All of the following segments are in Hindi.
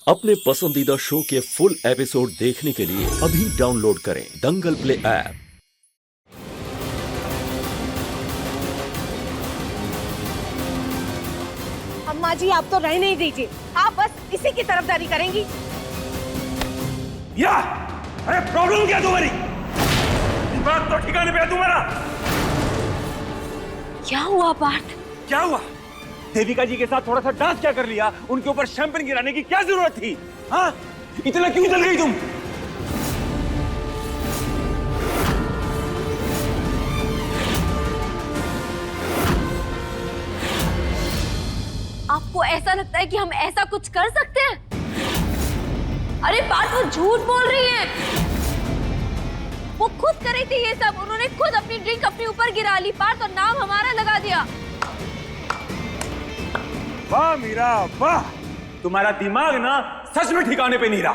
अपने पसंदीदा शो के फुल एपिसोड देखने के लिए अभी डाउनलोड करें दंगल प्ले ऐप। अम्मा जी, आप तो रह नहीं दीजिए, आप बस इसी की तरफदारी करेंगी। या अरे प्रॉब्लम क्या तुम्हारी? बात तो ठिकाने पे है तुम्हारा। क्या हुआ पार्थ? क्या हुआ? देविका जी के साथ थोड़ा सा डांस क्या कर लिया? उनके ऊपर शैंपेन गिराने की क्या जरूरत थी? हाँ, इतना क्यों जल गई तुम? आपको ऐसा लगता है कि हम ऐसा कुछ कर सकते हैं? अरे पार्थ, वो झूठ बोल रही है। वो खुद कर रही थी ये सब। उन्होंने खुद अपनी ड्रिंक अपने ऊपर गिरा ली पार्थ, और नाम हमारा लगा दिया। वाह मीरा वाह, तुम्हारा दिमाग ना सच में ठिकाने पे नहीं रहा।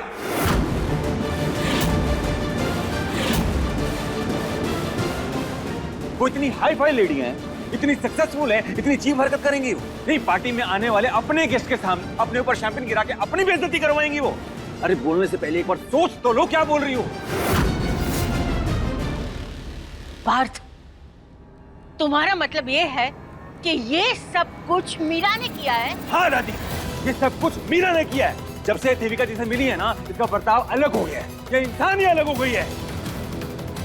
वो इतनी हाई फाई लेडी हैं, इतनी सक्सेसफुल है, इतनी चीप हरकत करेंगी वो? नहीं, पार्टी में आने वाले अपने गेस्ट के सामने अपने ऊपर शैंपेन गिरा के अपनी बेइज्जती करवाएंगी वो। अरे बोलने से पहले एक बार सोच तो लो क्या बोल रही हो। पार्थ, तुम्हारा मतलब ये है कि ये सब कुछ मीरा ने किया है? हाँ दादी, ये सब कुछ मीरा ने किया है। जब से देविका जी से मिली है ना, इसका बर्ताव अलग हो गया है। ये इंसान ही अलग हो गई है।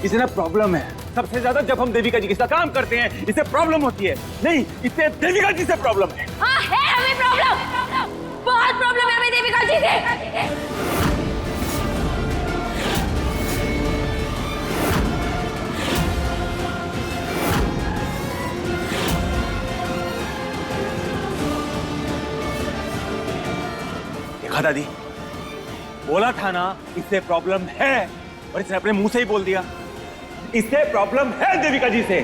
इसे ना प्रॉब्लम है। सबसे ज्यादा जब हम देविका जी के साथ काम करते हैं, इसे प्रॉब्लम होती है। नहीं, इसे देविका जी से प्रॉब्लम है। हाँ है, हमें प्रॉब्लम, बहुत प्रॉब्लम है हमें देविका जी से। देखा दादी, बोला था ना इससे प्रॉब्लम है, और इसने अपने मुंह से ही बोल दिया। इससे प्रॉब्लम है देविका जी से।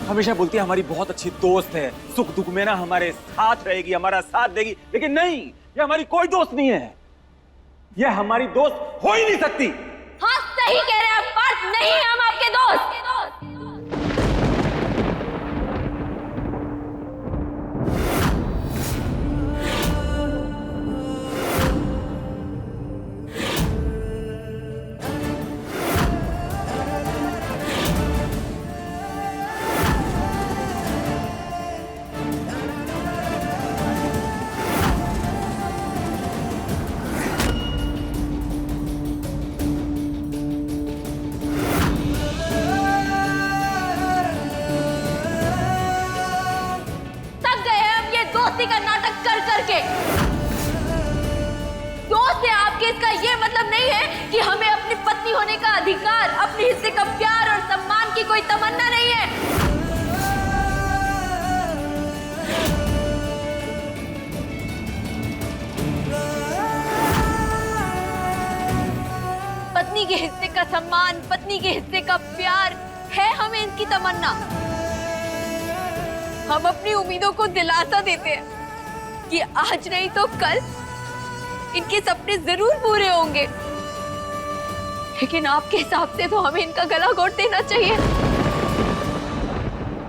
हमेशा बोलती है हमारी बहुत अच्छी दोस्त है, सुख दुख में ना हमारे साथ रहेगी, हमारा साथ देगी। लेकिन नहीं, ये हमारी कोई दोस्त नहीं है। ये हमारी दोस्त हो ही नहीं सकती। हाँ सही कह रहे हैं आप पार्थ, नहीं हम आपके दोस्त। दोस्ती का नाटक कर करके। दोस्त है आपके, इसका ये मतलब नहीं है कि हमें अपनी पत्नी होने का अधिकार, अपने हिस्से का प्यार और सम्मान की कोई तमन्ना नहीं है। पत्नी के हिस्से का सम्मान, पत्नी के हिस्से का प्यार है हमें इनकी तमन्ना। हम अपनी उम्मीदों को दिलासा देते हैं कि आज नहीं तो कल इनके सपने जरूर पूरे होंगे। लेकिन आपके हिसाब से तो हमें इनका गला घोट देना चाहिए।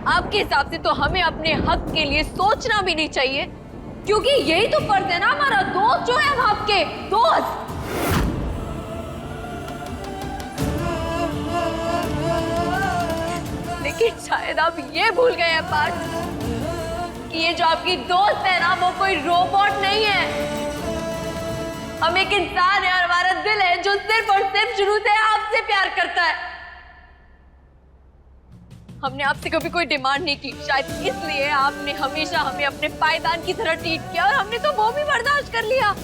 आपके हिसाब से तो हमें अपने हक के लिए सोचना भी नहीं चाहिए, क्योंकि यही तो फर्ज है ना हमारा। दोस्त जो है, हम आपके दोस्त। लेकिन शायद आप ये भूल गए हैं पार्थ कि ये जो आपकी दोस्त है ना, वो कोई रोबोट नहीं है। हम एक इंसान है और हमारा दिल है जो सिर्फ और सिर्फ शुरू से आपसे प्यार करता है। हमने आपसे कभी कोई डिमांड नहीं की, शायद इसलिए आपने हमेशा हमें अपने पायदान की तरह ट्रीट किया, और हमने तो वो भी बर्दाश्त कर लिया।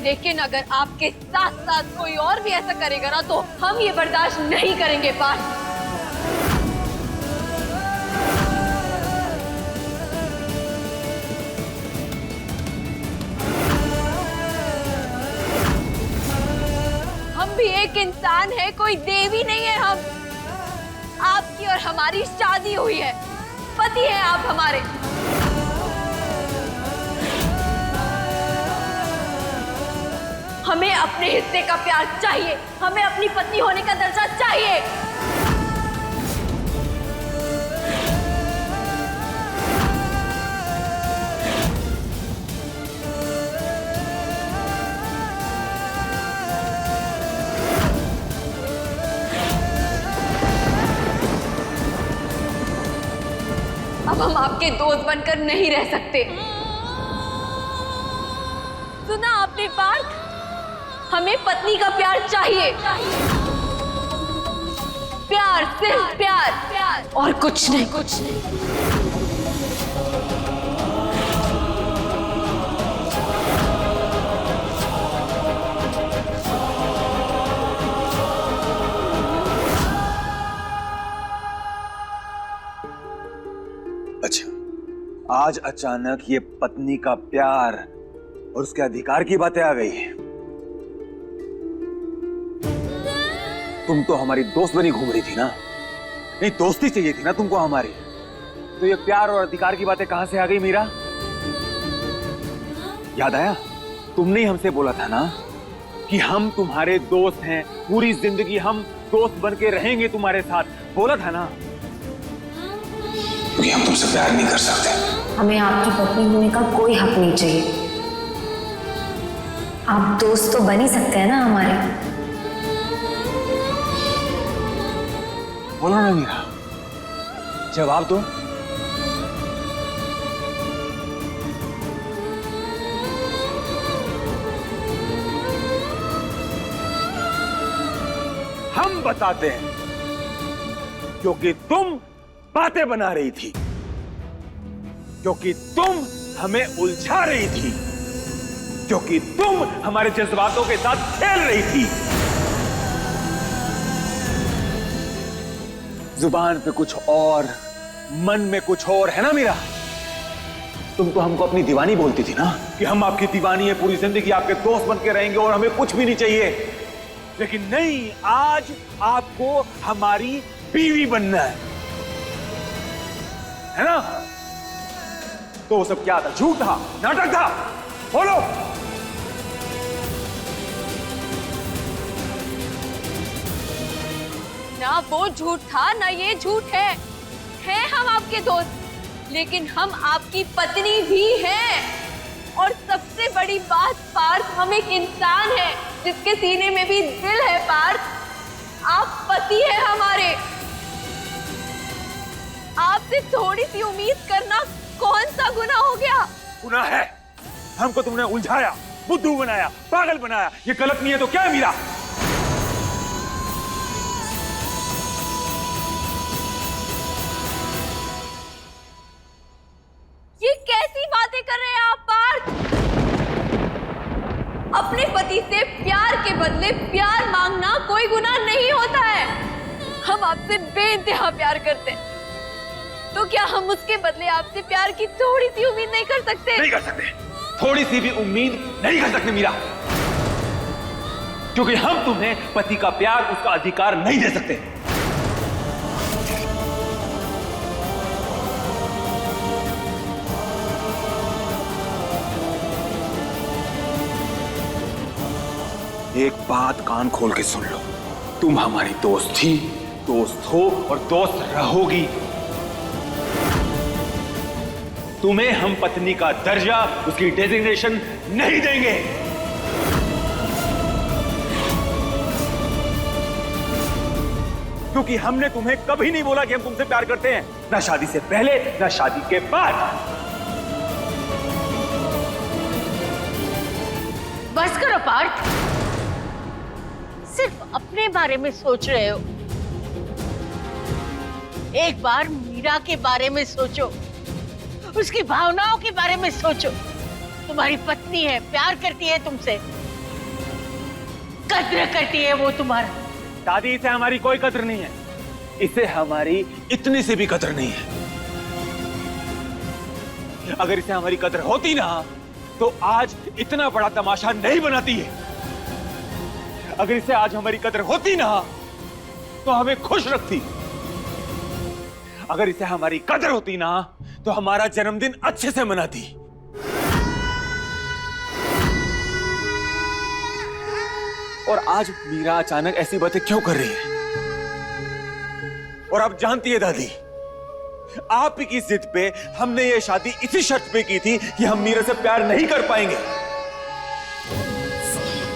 लेकिन अगर आपके साथ साथ कोई और भी ऐसा करेगा ना, तो हम ये बर्दाश्त नहीं करेंगे पार्थ। हम भी एक इंसान है, कोई देवी नहीं है। हम, आपकी और हमारी शादी हुई है, पति हैं आप हमारे। हमें अपने हिस्से का प्यार चाहिए, हमें अपनी पत्नी होने का दर्जा चाहिए। अब हम आपके दोस्त बनकर नहीं रह सकते। सुना आपने पार्थ? हमें पत्नी का प्यार चाहिए। प्यार, सिर्फ प्यार और कुछ नहीं। अच्छा, आज अचानक ये पत्नी का प्यार और उसके अधिकार की बातें आ गई। तुम तो हमारी दोस्त बनी घूम रही थी ना? नहीं, दोस्ती चाहिए थी ना तुमको हमारी। तो ये प्यार और अधिकार की बातें कहां से आ गई मीरा? याद आया? तुमने ही हमसे बोला था ना कि हम तुम्हारे दोस्त हैं, पूरी जिंदगी हम दोस्त बन के रहेंगे तुम्हारे साथ। बोला था ना? क्योंकि हम तुमसे प्यार नहीं कर सकते। हमें आपकी पत्नी होने का कोई हक नहीं चाहिए। आप दोस्त तो बन ही सकते हैं ना हमारे। बोलो ना मीरा, जवाब दो। हम बताते हैं, क्योंकि तुम बातें बना रही थी, क्योंकि तुम हमें उलझा रही थी, क्योंकि तुम हमारे जज्बातों के साथ खेल रही थी। जुबान पे कुछ और, मन में कुछ और, है ना मीरा? तुम तो हमको अपनी दीवानी बोलती थी ना कि हम आपकी दीवानी है, पूरी जिंदगी आपके दोस्त बन के रहेंगे और हमें कुछ भी नहीं चाहिए। लेकिन नहीं, आज आपको हमारी बीवी बनना है ना? तो वो सब क्या था? झूठ था, नाटक था? बोलो। ना वो झूठ था, ना ये झूठ है हम आपके दोस्त, लेकिन हम आपकी पत्नी भी हैं। और सबसे बड़ी बात पार्थ, हम एक इंसान है जिसके सीने में भी दिल है। पार्थ, आप पति है हमारे। आपसे थोड़ी सी उम्मीद करना कौन सा गुनाह हो गया? गुनाह है। हमको तुमने उलझाया, बुद्धू बनाया, पागल बनाया। ये गलत नहीं है तो क्या है मीरा? ये कैसी बातें कर रहे हैं आप पार्थ? अपने पति से प्यार के बदले प्यार मांगना कोई गुनाह नहीं होता है। हम आपसे बेइंतहा प्यार करते हैं, तो क्या हम उसके बदले आपसे प्यार की थोड़ी सी उम्मीद नहीं कर सकते? नहीं कर सकते, थोड़ी सी भी उम्मीद नहीं कर सकते मीरा, क्योंकि हम तुम्हें पति का प्यार, उसका अधिकार नहीं दे सकते। एक बात कान खोल के सुन लो, तुम हमारी दोस्त थी, दोस्त हो और दोस्त रहोगी। तुम्हें हम पत्नी का दर्जा, उसकी डेजिग्नेशन नहीं देंगे। क्योंकि हमने तुम्हें कभी नहीं बोला कि हम तुमसे प्यार करते हैं, ना शादी से पहले ना शादी के बाद। बस करो पार्थ, सिर्फ अपने बारे में सोच रहे हो। एक बार मीरा के बारे में सोचो, उसकी भावनाओं के बारे में सोचो। तुम्हारी पत्नी है, प्यार करती है तुमसे, कद्र करती है वो तुम्हारा। दादी, इसे हमारी कोई कद्र नहीं है, इसे हमारी इतनी सी भी कद्र नहीं है। अगर इसे हमारी कद्र होती ना तो आज इतना बड़ा तमाशा नहीं बनाती है। अगर इसे आज हमारी कद्र होती ना तो हमें खुश रखती। अगर इसे हमारी कद्र होती ना तो हमारा जन्मदिन अच्छे से मनाती। और आज मीरा अचानक ऐसी बातें क्यों कर रही है? और आप जानती है दादी, आप की जिद पे हमने ये शादी इसी शर्त पे की थी कि हम मीरा से प्यार नहीं कर पाएंगे।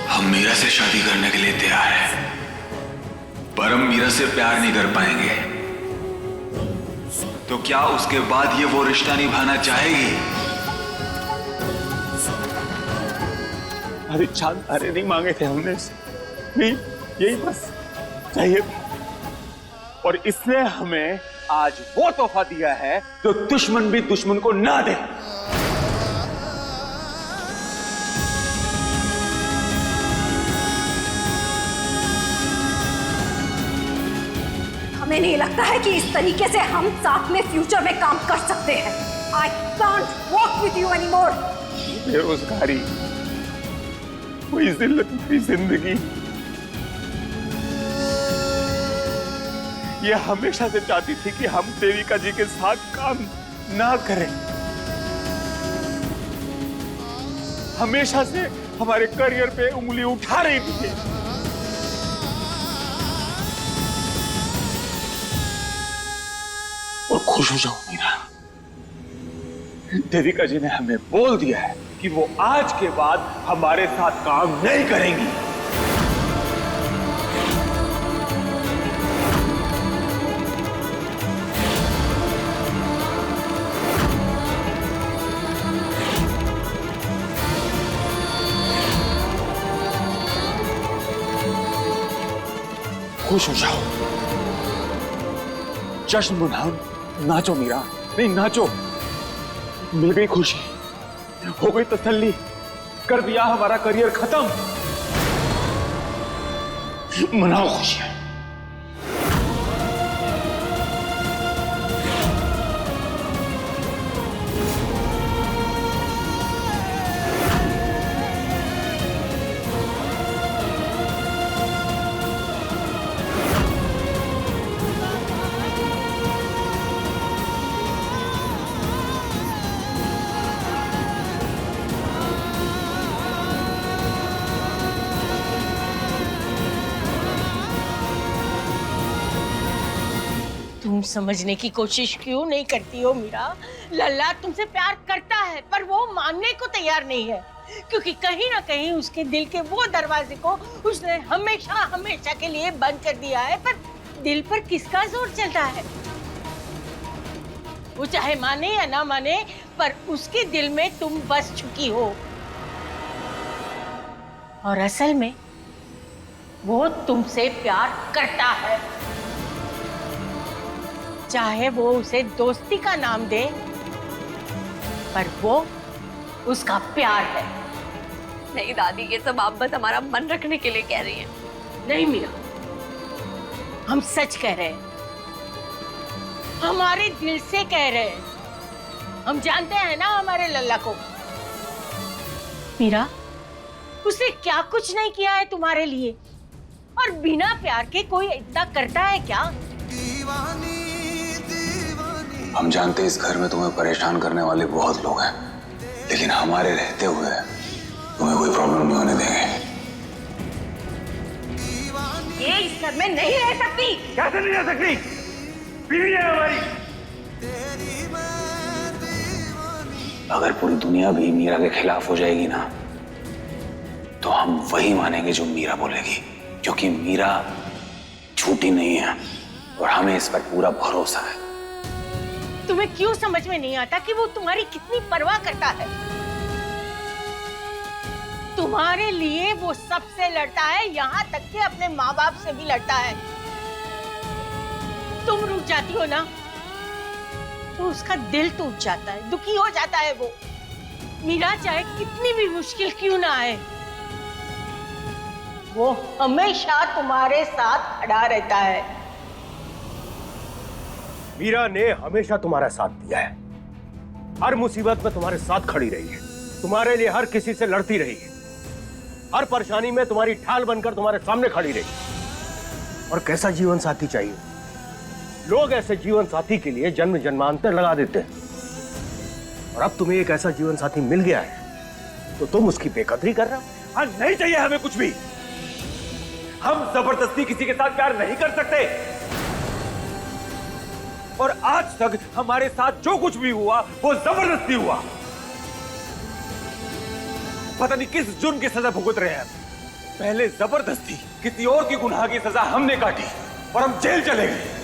हम मीरा से शादी करने के लिए तैयार हैं, पर हम मीरा से प्यार नहीं कर पाएंगे। तो क्या उसके बाद ये वो रिश्ता निभाना चाहेगी? अरे चांद अरे नहीं मांगे थे हमने इससे, नहीं यही बस चाहिए। और इसने हमें आज वो तोहफा दिया है जो दुश्मन भी दुश्मन को ना दे। हमें नहीं लगता है कि इस तरीके से हम साथ में फ्यूचर में काम कर सकते हैं। I can't walk with you anymore. बेरोजगारी, कोई जिल्लत भरी जिंदगी, ये हमेशा से चाहती थी कि हम देविका जी के साथ काम ना करें। हमेशा से हमारे करियर पे उंगली उठा रही थी। और खुश हो जाओ मीरा, देविका जी ने हमें बोल दिया है कि वो आज के बाद हमारे साथ काम नहीं करेंगी। खुश हो जाओ, जश्न मनाओ, नाचो मीरा, नहीं नाचो। मिल गई खुशी, हो गई तसल्ली, कर दिया हमारा करियर खत्म। मनाओ खुशियां। तुम समझने की कोशिश क्यों नहीं करती हो मीरा? लल्ला तुमसे प्यार करता है, पर वो मानने को तैयार नहीं है, क्योंकि कहीं ना कहीं उसके दिल के वो दरवाजे को उसने हमेशा हमेशा के लिए बंद कर दिया है। पर दिल पर किसका जोर चलता है? वो चाहे माने या ना माने, पर उसके दिल में तुम बस चुकी हो। और असल में वो तुमसे प्यार करता है, चाहे वो उसे दोस्ती का नाम दे, पर वो उसका प्यार है। नहीं दादी, ये सब आप बस हमारा मन रखने के लिए कह रही हैं। नहीं मीरा, हम सच कह रहे हैं, हमारे दिल से कह रहे हैं। हम जानते हैं ना हमारे लल्ला को। मीरा, उसने क्या कुछ नहीं किया है तुम्हारे लिए, और बिना प्यार के कोई इतना करता है क्या? हम जानते हैं इस घर में तुम्हें परेशान करने वाले बहुत लोग हैं, लेकिन हमारे रहते हुए तुम्हें कोई प्रॉब्लम नहीं होने देंगे। ये इस घर में नहीं रह सकती। कैसे नहीं रह सकती? बीवी है हमारी। अगर पूरी दुनिया भी मीरा के खिलाफ हो जाएगी ना, तो हम वही मानेंगे जो मीरा बोलेगी, क्योंकि मीरा झूठी नहीं है और हमें इस पर पूरा भरोसा है। तुम्हें क्यों समझ में नहीं आता कि वो तुम्हारी कितनी परवाह करता है? तुम्हारे लिए वो सबसे लड़ता है, यहाँ तक कि अपने माँ बाप से भी लड़ता है। तुम रुक जाती हो ना, तो उसका दिल टूट जाता है, दुखी हो जाता है वो। मीरा चाहे कितनी भी मुश्किल क्यों ना आए, वो हमेशा तुम्हारे साथ खड़ा रहता है। मीरा ने हमेशा तुम्हारा साथ दिया है, हर मुसीबत में तुम्हारे साथ खड़ी रही है, तुम्हारे लिए हर किसी से लड़ती रही है, हर परेशानी में तुम्हारी ढाल बनकर तुम्हारे सामने खड़ी रही। और कैसा जीवन साथी चाहिए? लोग ऐसे जीवन साथी के लिए जन्म जन्मांतर लगा देते हैं, और अब तुम्हें एक ऐसा जीवन साथी मिल गया है तो तुम उसकी बेकदरी कर रहे हो। हाँ, नहीं चाहिए हमें कुछ भी। हम जबरदस्ती किसी के साथ प्यार नहीं कर सकते। और आज तक हमारे साथ जो कुछ भी हुआ वो जबरदस्ती हुआ। पता नहीं किस जुर्म की सजा भुगत रहे हैं। पहले जबरदस्ती किसी और की गुनाह की सजा हमने काटी और हम जेल चले गए।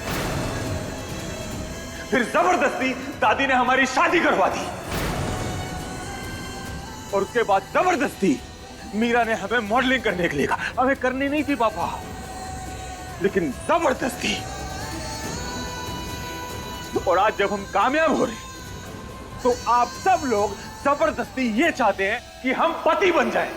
फिर जबरदस्ती दादी ने हमारी शादी करवा दी और उसके बाद जबरदस्ती मीरा ने हमें मॉडलिंग करने के लिए कहा। हमें करनी नहीं थी पापा, लेकिन जबरदस्ती। और आज जब हम कामयाब हो रहे तो आप सब लोग जबरदस्ती ये चाहते हैं कि हम पति बन जाएं।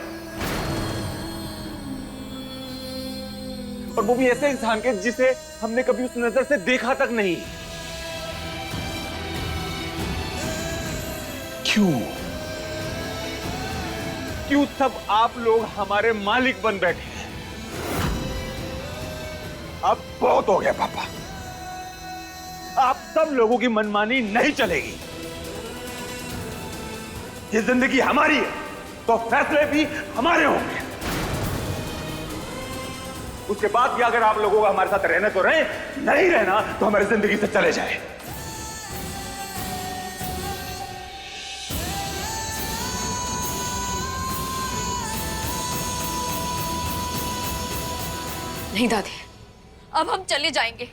और वो भी ऐसे इंसान के जिसे हमने कभी उस नजर से देखा तक नहीं। क्यों सब आप लोग हमारे मालिक बन बैठे हैं? अब बहुत हो गया पापा। आप सब लोगों की मनमानी नहीं चलेगी। ये जिंदगी हमारी है तो फैसले भी हमारे होंगे। उसके बाद भी अगर आप लोगों को हमारे साथ रहना तो रहे, नहीं रहना तो हमारी जिंदगी से चले जाए। नहीं दादी, अब हम चले जाएंगे।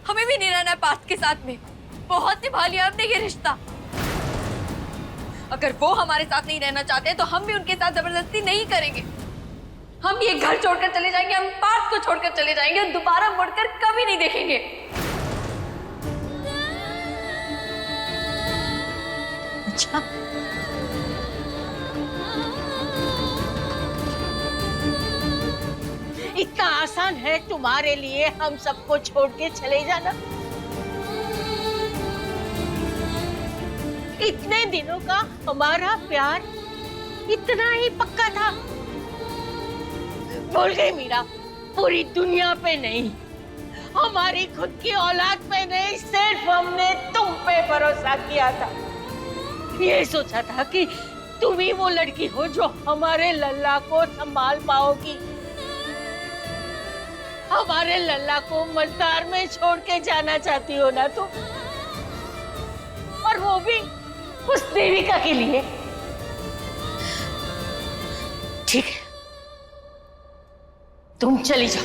हमें भी नहीं रहना है पार्थ के साथ में। बहुत निभा लिया हमने ये रिश्ता। अगर वो हमारे साथ नहीं रहना चाहते तो हम भी उनके साथ जबरदस्ती नहीं करेंगे। हम ये घर छोड़कर चले जाएंगे, हम पार्थ को छोड़कर चले जाएंगे और दोबारा मुड़कर कभी नहीं देखेंगे। अच्छा, इतना आसान है तुम्हारे लिए हम सबको छोड़ के चले जाना? इतने दिनों का हमारा प्यार इतना ही पक्का था। भूल गई मीरा? पूरी दुनिया पे नहीं, हमारी खुद की औलाद पे नहीं, सिर्फ हमने तुम पे भरोसा किया था। ये सोचा था कि तुम ही वो लड़की हो जो हमारे लल्ला को संभाल पाओगी। हमारे लल्ला को मझधार में छोड़ के जाना चाहती हो ना तुम? और वो भी उस देविका के लिए। ठीक है, तुम चली जाओ।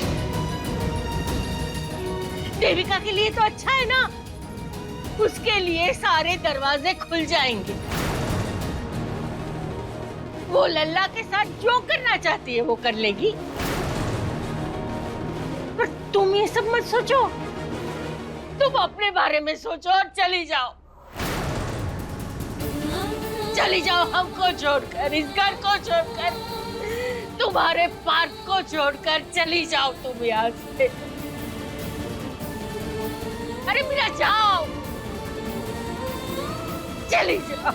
देविका के लिए तो अच्छा है ना, उसके लिए सारे दरवाजे खुल जाएंगे। वो लल्ला के साथ जो करना चाहती है वो कर लेगी। पर तुम ये सब मत सोचो, तुम अपने बारे में सोचो और चली जाओ। चली जाओ हमको छोड़कर, इस घर को छोड़कर, तुम्हारे पार्थ को छोड़कर चली जाओ तुम यहाँ से। अरे मीरा जाओ, चली जाओ।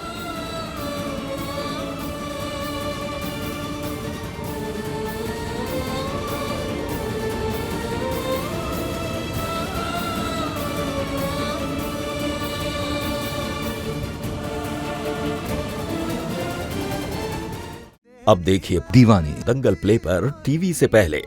अब देखिए दीवानी दंगल प्ले पर टीवी से पहले।